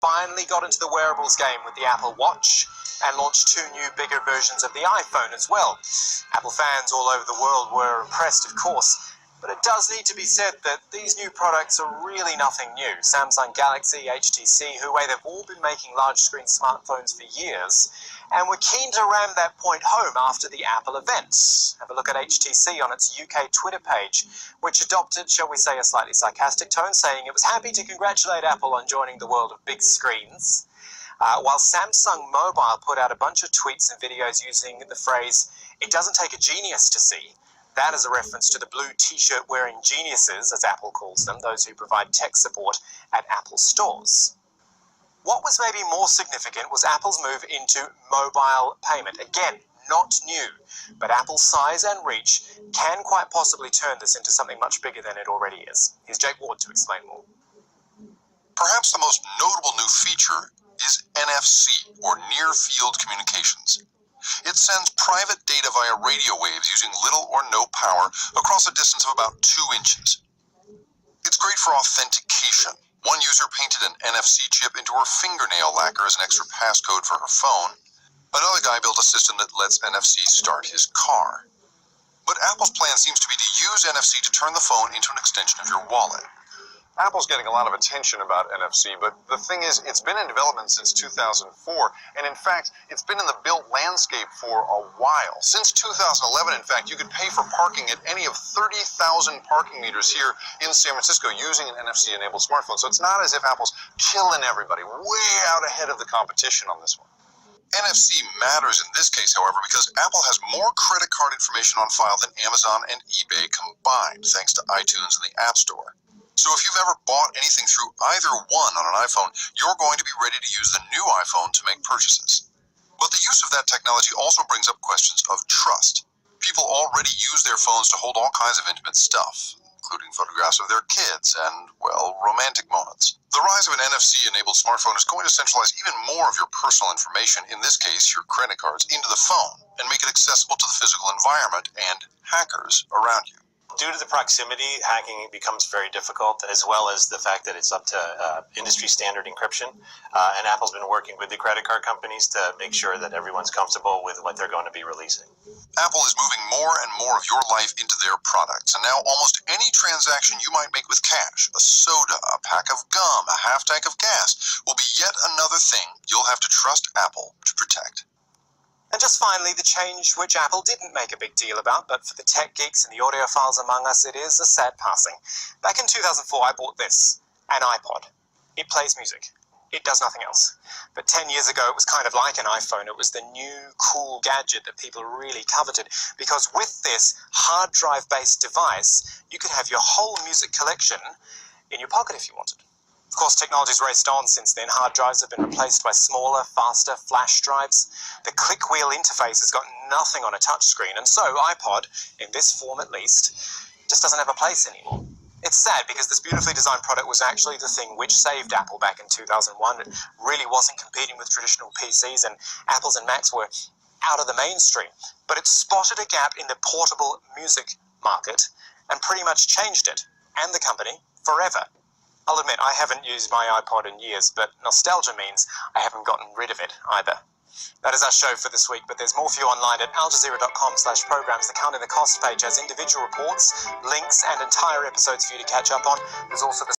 finally got into the wearables game with the Apple Watch and launched 2 new bigger versions of the iPhone as well. Apple fans all over the world were impressed, of course, but it does need to be said that these new products are really nothing new. Samsung Galaxy, HTC, Huawei, they've all been making large-screen smartphones for years, and we're keen to ram that point home after the Apple events. Have a look at HTC on its UK Twitter page, which adopted, shall we say, a slightly sarcastic tone, saying it was happy to congratulate Apple on joining the world of big screens. While Samsung Mobile put out a bunch of tweets and videos using the phrase, "It doesn't take a genius to see." That is a reference to the blue t-shirt wearing geniuses, as Apple calls them, those who provide tech support at Apple stores. What was maybe more significant was Apple's move into mobile payment. Again, not new, but Apple's size and reach can quite possibly turn this into something much bigger than it already is. Here's Jake Ward to explain more. Perhaps the most notable new feature is NFC, or Near Field Communications. It sends private data via radio waves using little or no power across a distance of about 2 inches. It's great for authentication. One user painted an NFC chip into her fingernail lacquer as an extra passcode for her phone. Another guy built a system that lets NFC start his car. But Apple's plan seems to be to use NFC to turn the phone into an extension of your wallet. Apple's getting a lot of attention about NFC, but the thing is, it's been in development since 2004, and in fact, it's been in the built landscape for a while. Since 2011, in fact, you could pay for parking at any of 30,000 parking meters here in San Francisco using an NFC-enabled smartphone. So it's not as if Apple's killing everybody, way out ahead of the competition on this one. NFC matters in this case, however, because Apple has more credit card information on file than Amazon and eBay combined, thanks to iTunes and the App Store. So if you've ever bought anything through either one on an iPhone, you're going to be ready to use the new iPhone to make purchases. But the use of that technology also brings up questions of trust. People already use their phones to hold all kinds of intimate stuff, including photographs of their kids and, well, romantic moments. The rise of an NFC-enabled smartphone is going to centralize even more of your personal information, in this case your credit cards, into the phone and make it accessible to the physical environment and hackers around you. Due to the proximity, hacking becomes very difficult, as well as the fact that it's up to industry standard encryption. And Apple's been working with the credit card companies to make sure that everyone's comfortable with what they're going to be releasing. Apple is moving more and more of your life into their products, and now almost any transaction you might make with cash, a soda, a pack of gum, a half tank of gas, will be yet another thing you'll have to trust Apple to protect. And just finally, the change which Apple didn't make a big deal about, but for the tech geeks and the audiophiles among us, it is a sad passing. Back in 2004, I bought this, an iPod. It plays music. It does nothing else. But 10 years ago, it was kind of like an iPhone. It was the new, cool gadget that people really coveted, because with this hard drive-based device, you could have your whole music collection in your pocket if you wanted. Of course, technology's raced on since then. Hard drives have been replaced by smaller, faster flash drives. The click wheel interface has got nothing on a touchscreen, and so iPod, in this form at least, just doesn't have a place anymore. It's sad because this beautifully designed product was actually the thing which saved Apple back in 2001. It really wasn't competing with traditional PCs, and Apples and Macs were out of the mainstream. But it spotted a gap in the portable music market and pretty much changed it, and the company, forever. I'll admit, I haven't used my iPod in years, but nostalgia means I haven't gotten rid of it either. That is our show for this week, but there's more for you online at aljazeera.com/programs. The Counting the Cost page has individual reports, links, and entire episodes for you to catch up on. There's also the